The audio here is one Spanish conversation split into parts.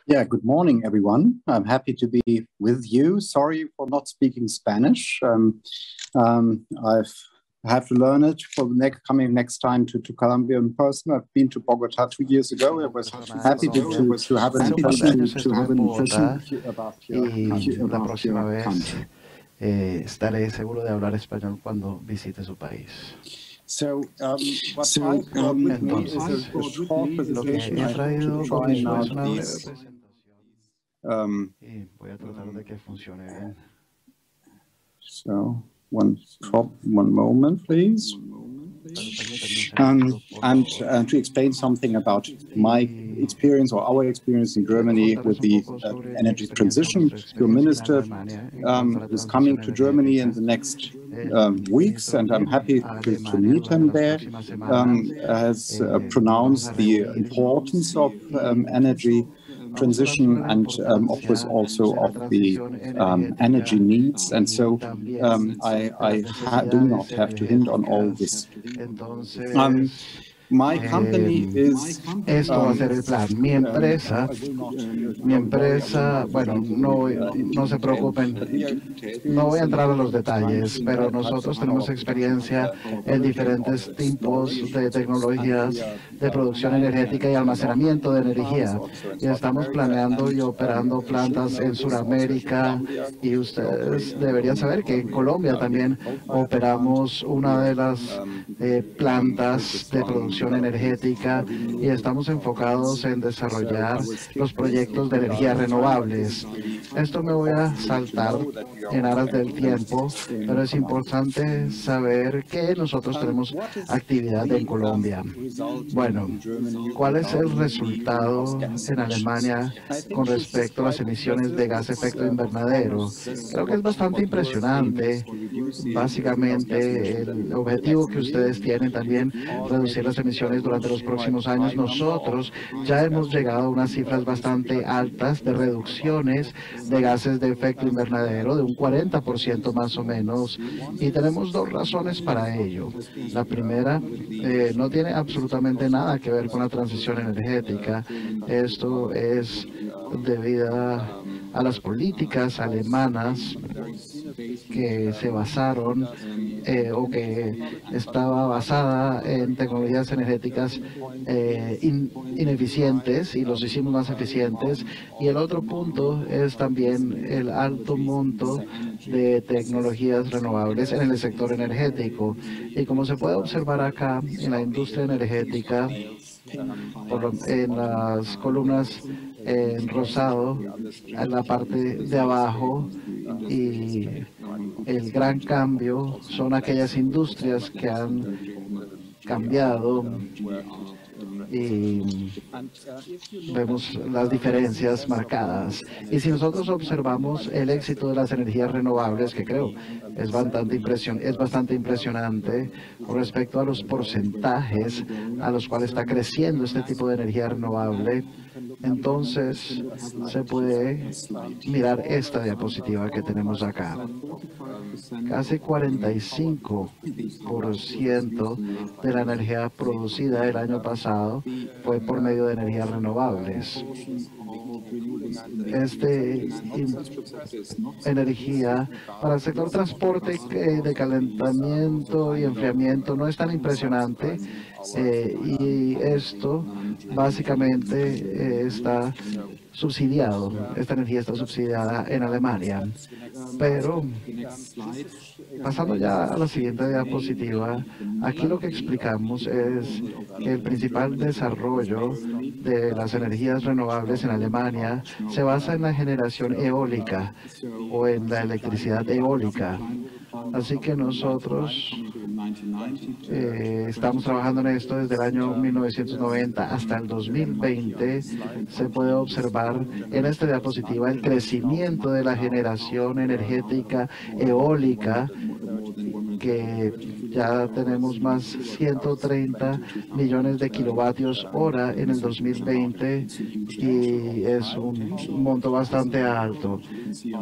Yeah, good morning, everyone. I'm happy to be with you. Sorry for not speaking Spanish. I've have to learn it for the next time to Colombia in person. I've been to Bogota 2 years ago. I was happy to have an Hace un par de años impression estuve en Bogotá about y la about próxima your vez country. estaré seguro de hablar español cuando visite su país. So, what I brought with me is Entonces, a short lo que presentation. he I hope traído to try conmigo now es una breve these. presentación y voy a tratar de que funcione bien. So, one moment, please. And to explain something about my experience or our experience in Germany with the energy transition. Your minister is coming to Germany in the next weeks, and I'm happy to meet him there. Has pronounced the importance of energy transition and of course also of the energy needs, and so I do not have to hint on all this. My company is Esto va a ser el plan. Mi empresa, bueno, no se preocupen, no voy a entrar a los detalles, pero nosotros tenemos experiencia en diferentes tipos de tecnologías de producción energética y almacenamiento de energía. Y estamos planeando y operando plantas en Sudamérica, y ustedes deberían saber que en Colombia también operamos una de las plantas de producción energética y estamos enfocados en desarrollar los proyectos de energía renovables. Esto me voy a saltar en aras del tiempo, pero es importante saber que nosotros tenemos actividad en Colombia. Bueno, ¿cuál es el resultado en Alemania con respecto a las emisiones de gas efecto invernadero? Creo que es bastante impresionante. Básicamente, el objetivo que ustedes tienen también, reducir las emisiones durante los próximos años. Nosotros ya hemos llegado a unas cifras bastante altas de reducciones de gases de efecto invernadero, de un 40% más o menos, y tenemos dos razones para ello. La primera, no tiene absolutamente nada que ver con la transición energética. Esto es debido a las políticas alemanas que se basaron o que estaba basada en tecnologías energéticas ineficientes, y los hicimos más eficientes. Y el otro punto es también el alto monto de tecnologías renovables en el sector energético. Y como se puede observar acá en la industria energética, en las columnas en rosado, en la parte de abajo, y el gran cambio son aquellas industrias que han cambiado, y vemos las diferencias marcadas. Y si nosotros observamos el éxito de las energías renovables, que creo es bastante impresionante con respecto a los porcentajes a los cuales está creciendo este tipo de energía renovable, entonces se puede mirar esta diapositiva que tenemos acá. Casi 45% de la energía producida el año pasado fue por medio de energías renovables. Energía para el sector transporte de calentamiento y enfriamiento no es tan impresionante, y esto básicamente está subsidiado. Esta energía está subsidiada en Alemania. Pero pasando ya a la siguiente diapositiva, aquí lo que explicamos es que el principal desarrollo de las energías renovables en Alemania se basa en la generación eólica o en la electricidad eólica. Así que nosotros estamos trabajando en esto desde el año 1990 hasta el 2020. Se puede observar en esta diapositiva el crecimiento de la generación energética eólica, que ya tenemos más 130 millones de kilovatios hora en el 2020, y es un monto bastante alto.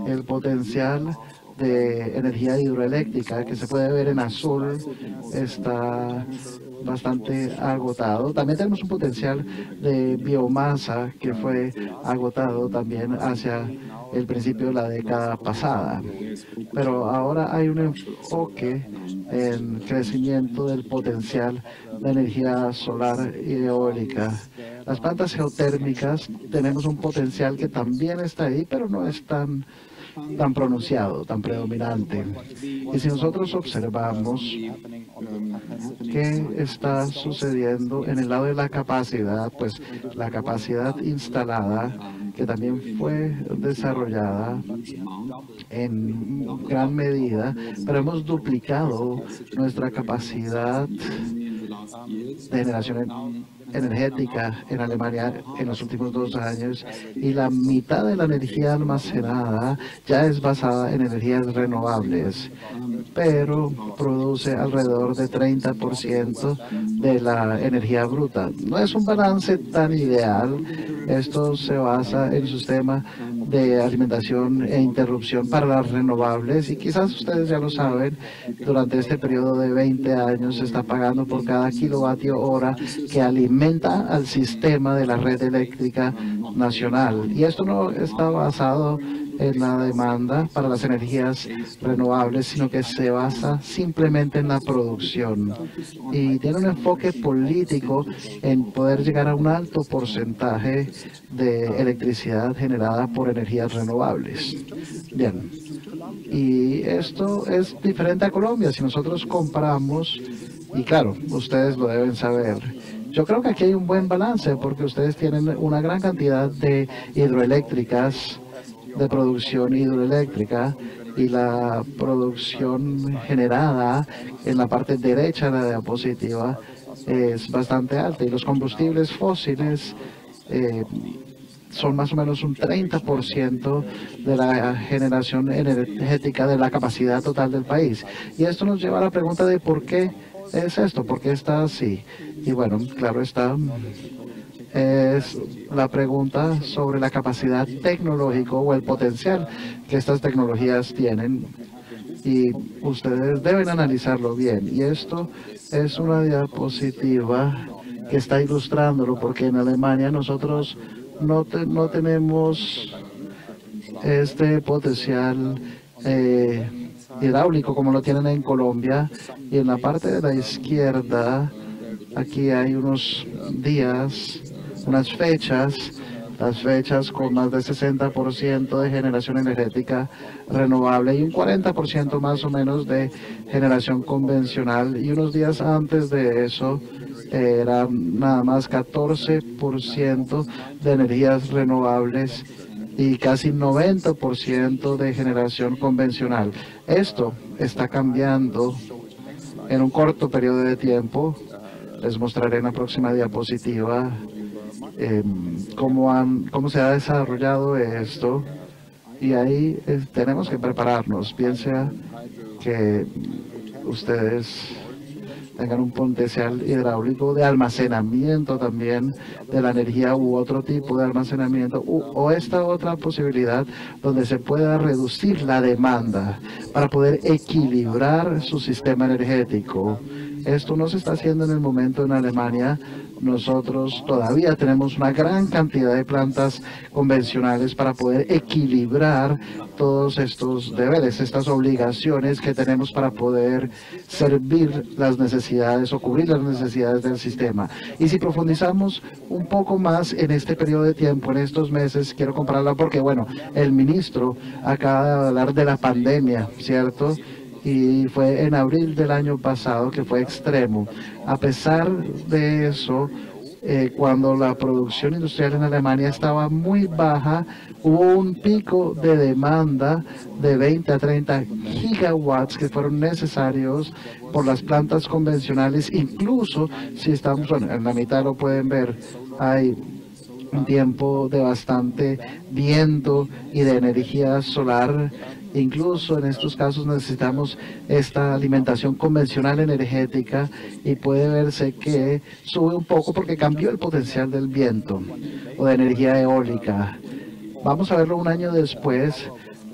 El potencial de energía hidroeléctrica, que se puede ver en azul, está bastante agotado. También tenemos un potencial de biomasa que fue agotado también hacia el principio de la década pasada. Pero ahora hay un enfoque en crecimiento del potencial de energía solar y eólica. Las plantas geotérmicas tenemos un potencial que también está ahí, pero no es tan pronunciado, tan predominante. Y si nosotros observamos qué está sucediendo en el lado de la capacidad, pues la capacidad instalada, que también fue desarrollada en gran medida, pero hemos duplicado nuestra capacidad de generación energética en Alemania en los últimos 2 años, y la mitad de la energía almacenada ya es basada en energías renovables, pero produce alrededor de 30% de la energía bruta. No es un balance tan ideal. Esto se basa en un sistema de alimentación e interrupción para las renovables, y quizás ustedes ya lo saben, durante este periodo de 20 años se está pagando por cada kilovatio hora que alimenta al sistema de la red eléctrica nacional. Y esto no está basado en la demanda para las energías renovables, sino que se basa simplemente en la producción. Y tiene un enfoque político en poder llegar a un alto porcentaje de electricidad generada por energías renovables. Bien. Y esto es diferente a Colombia. Si nosotros comparamos, y claro, ustedes lo deben saber, yo creo que aquí hay un buen balance porque ustedes tienen una gran cantidad de hidroeléctricas, de producción hidroeléctrica, y la producción generada en la parte derecha de la diapositiva es bastante alta, y los combustibles fósiles son más o menos un 30% de la generación energética de la capacidad total del país. Y esto nos lleva a la pregunta de por qué es esto, por qué está así. Y bueno, claro está, es la pregunta sobre la capacidad tecnológica o el potencial que estas tecnologías tienen, y ustedes deben analizarlo bien. Y esto es una diapositiva que está ilustrándolo, porque en Alemania nosotros no tenemos este potencial hidráulico como lo tienen en Colombia. Y en la parte de la izquierda, aquí hay unos días, unas fechas, las fechas con más de 60% de generación energética renovable y un 40% más o menos de generación convencional, y unos días antes de eso era nada más 14% de energías renovables y casi 90% de generación convencional. Esto está cambiando en un corto periodo de tiempo. Les mostraré en la próxima diapositiva cómo se ha desarrollado esto, y ahí tenemos que prepararnos. Piensa que ustedes tengan un potencial hidráulico de almacenamiento también de la energía, u otro tipo de almacenamiento, o esta otra posibilidad donde se pueda reducir la demanda para poder equilibrar su sistema energético. Esto no se está haciendo en el momento en Alemania. Nosotros todavía tenemos una gran cantidad de plantas convencionales para poder equilibrar todos estos deberes, estas obligaciones que tenemos para poder servir las necesidades o cubrir las necesidades del sistema. Y si profundizamos un poco más en este periodo de tiempo, en estos meses, quiero compararla porque, bueno, el ministro acaba de hablar de la pandemia, ¿cierto? Y fue en abril del año pasado que fue extremo. A pesar de eso, cuando la producción industrial en Alemania estaba muy baja, hubo un pico de demanda de 20 a 30 gigawatts que fueron necesarios por las plantas convencionales. Incluso si estamos, bueno, en la mitad lo pueden ver, hay un tiempo de bastante viento y de energía solar. Incluso en estos casos necesitamos esta alimentación convencional energética, y puede verse que sube un poco porque cambió el potencial del viento o de energía eólica. Vamos a verlo un año después,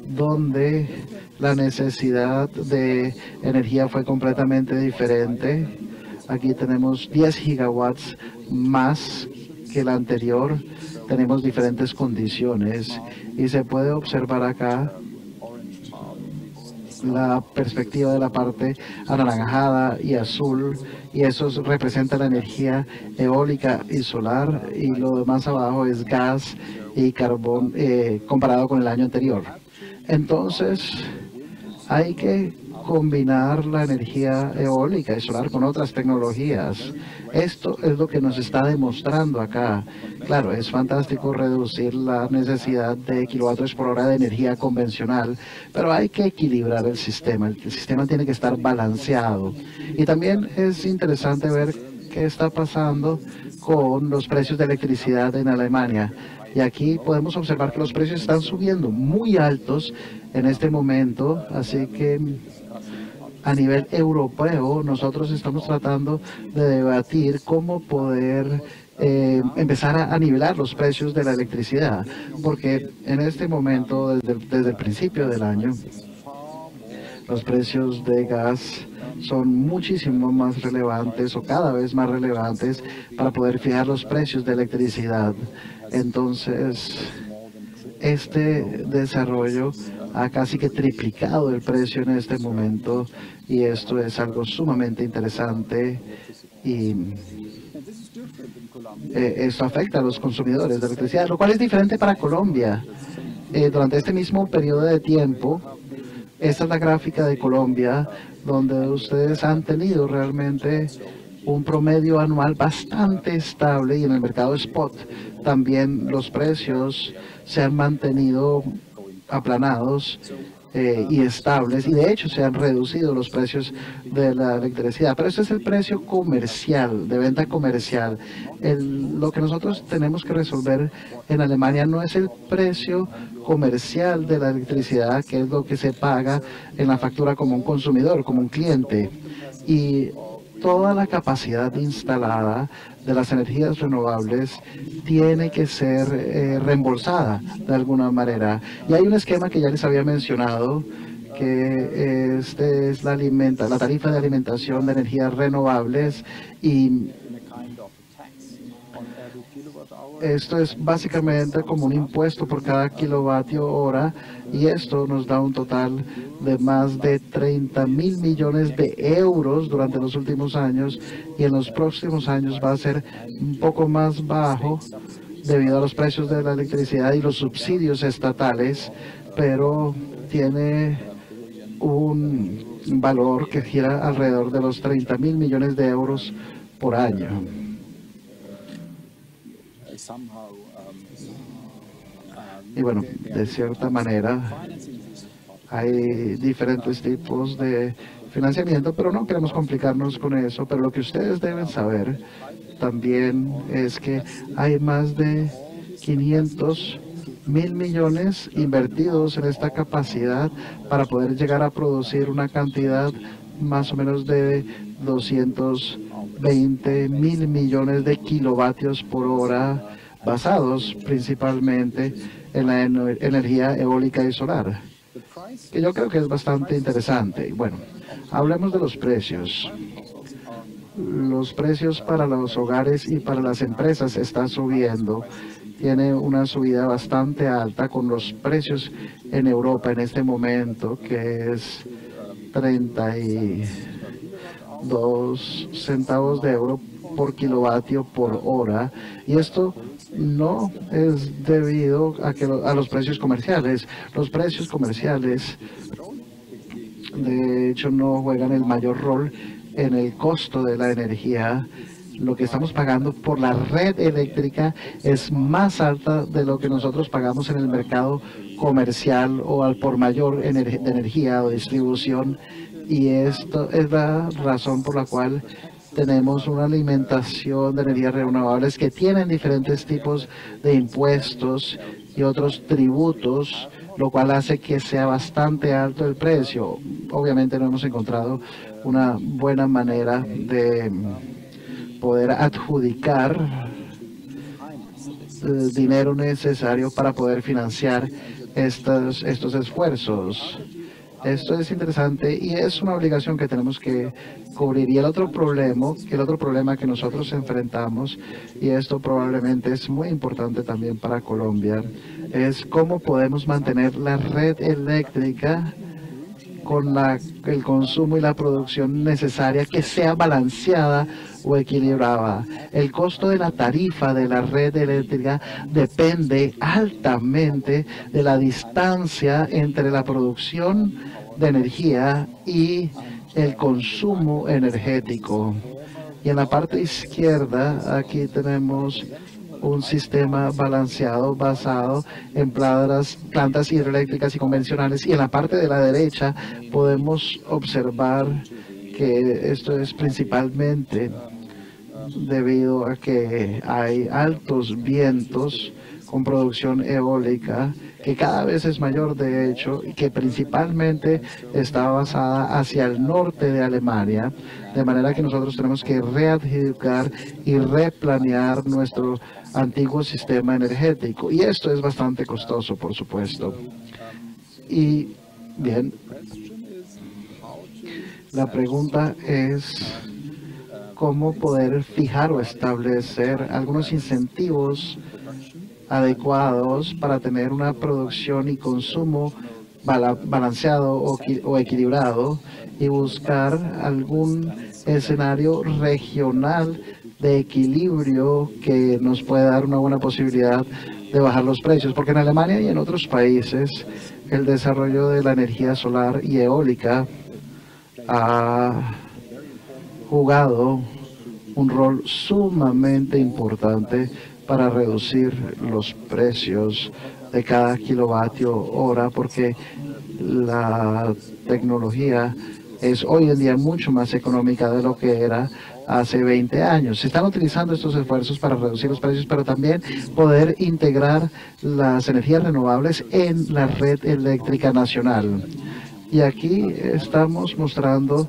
donde la necesidad de energía fue completamente diferente. Aquí tenemos 10 gigawatts más que el anterior. Tenemos diferentes condiciones y se puede observar acá la perspectiva de la parte anaranjada y azul, y eso representa la energía eólica y solar, y lo demás abajo es gas y carbón comparado con el año anterior. Entonces, hay que combinar la energía eólica y solar con otras tecnologías. Esto es lo que nos está demostrando acá. Claro, es fantástico reducir la necesidad de kilovatios por hora de energía convencional, pero hay que equilibrar el sistema. El sistema tiene que estar balanceado. Y también es interesante ver qué está pasando con los precios de electricidad en Alemania. Y aquí podemos observar que los precios están subiendo muy altos en este momento, así que a nivel europeo nosotros estamos tratando de debatir cómo poder empezar a nivelar los precios de la electricidad, porque en este momento, desde el principio del año, los precios de gas son muchísimo más relevantes o cada vez más relevantes para poder fijar los precios de electricidad. Entonces, este desarrollo ha casi que triplicado el precio en este momento, y esto es algo sumamente interesante, y esto afecta a los consumidores de electricidad, lo cual es diferente para Colombia. Durante este mismo periodo de tiempo, esta es la gráfica de Colombia, donde ustedes han tenido realmente un promedio anual bastante estable, y en el mercado spot también los precios se han mantenido aplanados y estables, y de hecho se han reducido los precios de la electricidad. Pero ese es el precio comercial, de venta comercial. Lo que nosotros tenemos que resolver en Alemania no es el precio comercial de la electricidad, que es lo que se paga en la factura como un consumidor, como un cliente. Y toda la capacidad instalada de las energías renovables tiene que ser reembolsada de alguna manera. Y hay un esquema que ya les había mencionado, que este es la tarifa de alimentación de energías renovables, y esto es básicamente como un impuesto por cada kilovatio hora, y esto nos da un total de más de 30.000 millones de euros durante los últimos años, y en los próximos años va a ser un poco más bajo debido a los precios de la electricidad y los subsidios estatales, pero tiene un valor que gira alrededor de los 30.000 millones de euros por año. Y bueno, de cierta manera hay diferentes tipos de financiamiento, pero no queremos complicarnos con eso. Pero lo que ustedes deben saber también es que hay más de 500.000 millones invertidos en esta capacidad para poder llegar a producir una cantidad más o menos de 220.000 millones de kilovatios por hora, basados principalmente en la energía eólica y solar, que yo creo que es bastante interesante. Bueno, hablemos de los precios. Los precios para los hogares y para las empresas están subiendo. Tiene una subida bastante alta, con los precios en Europa en este momento, que es 32 centavos de euro por kilovatio por hora, y esto no es debido a los precios comerciales. Los precios comerciales, de hecho, no juegan el mayor rol en el costo de la energía. Lo que estamos pagando por la red eléctrica es más alta de lo que nosotros pagamos en el mercado comercial o al por mayor de energía o distribución, y esto es la razón por la cual tenemos una alimentación de energías renovables que tienen diferentes tipos de impuestos y otros tributos, lo cual hace que sea bastante alto el precio. Obviamente no hemos encontrado una buena manera de poder adjudicar el dinero necesario para poder financiar estos esfuerzos. Esto es interesante y es una obligación que tenemos que cubrir. Y el otro problema que nosotros enfrentamos, y esto probablemente es muy importante también para Colombia, es cómo podemos mantener la red eléctrica con el consumo y la producción necesaria, que sea balanceada o equilibrada. El costo de la tarifa de la red eléctrica depende altamente de la distancia entre la producción de energía y el consumo energético. Y en la parte izquierda, aquí tenemos un sistema balanceado basado en plantas hidroeléctricas y convencionales. Y en la parte de la derecha podemos observar que esto es principalmente debido a que hay altos vientos con producción eólica, que cada vez es mayor de hecho, y que principalmente está basada hacia el norte de Alemania, de manera que nosotros tenemos que readjudicar y replanear nuestro antiguo sistema energético. Y esto es bastante costoso, por supuesto. Y bien, la pregunta es cómo poder fijar o establecer algunos incentivos adecuados para tener una producción y consumo balanceado o equilibrado, y buscar algún escenario regional de equilibrio que nos pueda dar una buena posibilidad de bajar los precios, porque en Alemania y en otros países el desarrollo de la energía solar y eólica ha jugado un rol sumamente importante para reducir los precios de cada kilovatio hora, porque la tecnología es hoy en día mucho más económica de lo que era hace 20 años. Se están utilizando estos esfuerzos para reducir los precios, pero también poder integrar las energías renovables en la red eléctrica nacional. Y aquí estamos mostrando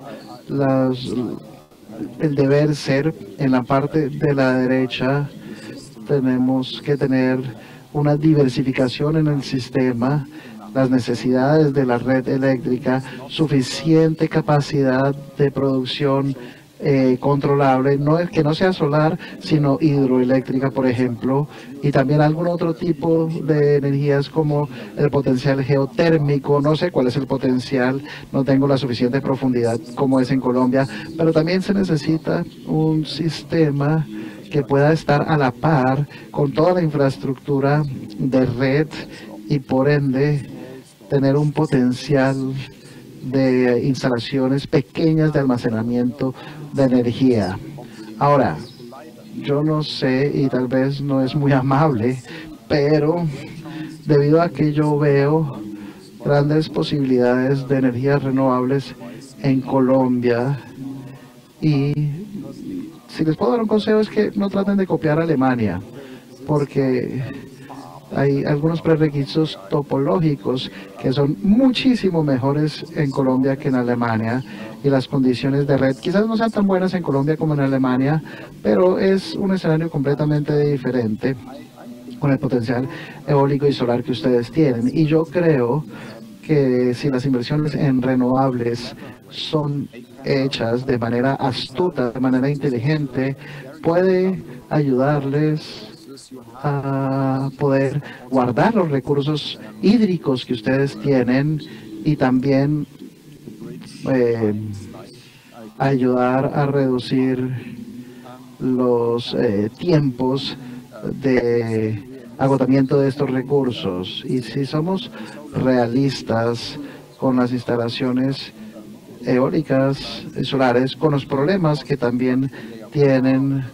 el deber ser. En la parte de la derecha tenemos que tener una diversificación en el sistema, las necesidades de la red eléctrica, suficiente capacidad de producción controlable, que no sea solar, sino hidroeléctrica, por ejemplo, y también algún otro tipo de energías como el potencial geotérmico. No sé cuál es el potencial, no tengo la suficiente profundidad como es en Colombia, pero también se necesita un sistema que pueda estar a la par con toda la infraestructura de red y por ende tener un potencial de instalaciones pequeñas de almacenamiento de energía. Ahora, yo no sé, y tal vez no es muy amable, pero debido a que yo veo grandes posibilidades de energías renovables en Colombia, y si les puedo dar un consejo es que no traten de copiar a Alemania, porque hay algunos prerequisitos topológicos que son muchísimo mejores en Colombia que en Alemania, y las condiciones de red quizás no sean tan buenas en Colombia como en Alemania, pero es un escenario completamente diferente con el potencial eólico y solar que ustedes tienen. Y yo creo que si las inversiones en renovables son hechas de manera astuta, de manera inteligente, puede ayudarles a poder guardar los recursos hídricos que ustedes tienen, y también ayudar a reducir los tiempos de agotamiento de estos recursos. Y si somos realistas con las instalaciones eólicas y solares, con los problemas que también tienen,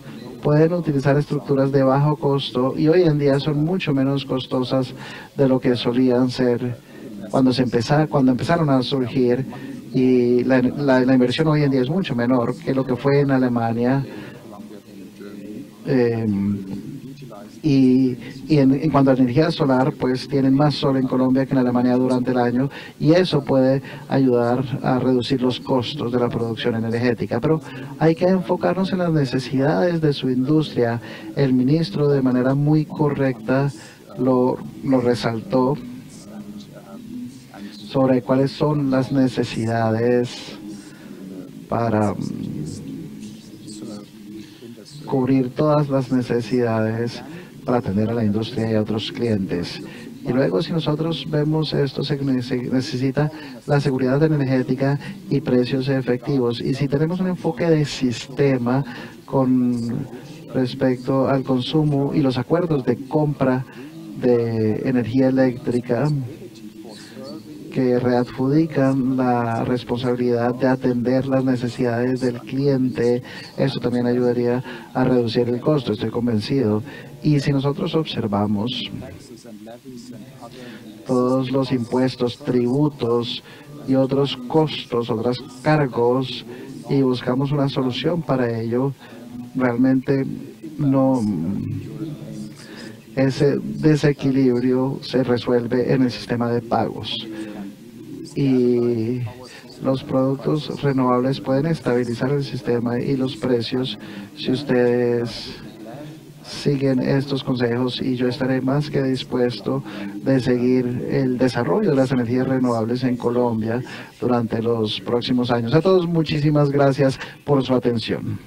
pueden utilizar estructuras de bajo costo, y hoy en día son mucho menos costosas de lo que solían ser cuando empezaron a surgir, y la inversión hoy en día es mucho menor que lo que fue en Alemania. Y en cuanto a energía solar, pues tienen más sol en Colombia que en Alemania durante el año, y eso puede ayudar a reducir los costos de la producción energética. Pero hay que enfocarnos en las necesidades de su industria. El ministro de manera muy correcta lo resaltó. sobre cuáles son las necesidades para cubrir todas las necesidades para atender a la industria y a otros clientes. Y luego, si nosotros vemos esto, se necesita la seguridad energética y precios efectivos. Y si tenemos un enfoque de sistema con respecto al consumo y los acuerdos de compra de energía eléctrica que readjudican la responsabilidad de atender las necesidades del cliente, eso también ayudaría a reducir el costo, estoy convencido. Y si nosotros observamos todos los impuestos, tributos y otros costos, otros cargos, y buscamos una solución para ello, realmente no, ese desequilibrio se resuelve en el sistema de pagos. Y los productos renovables pueden estabilizar el sistema y los precios si ustedes siguen estos consejos, y yo estaré más que dispuesto de seguir el desarrollo de las energías renovables en Colombia durante los próximos años. A todos, muchísimas gracias por su atención.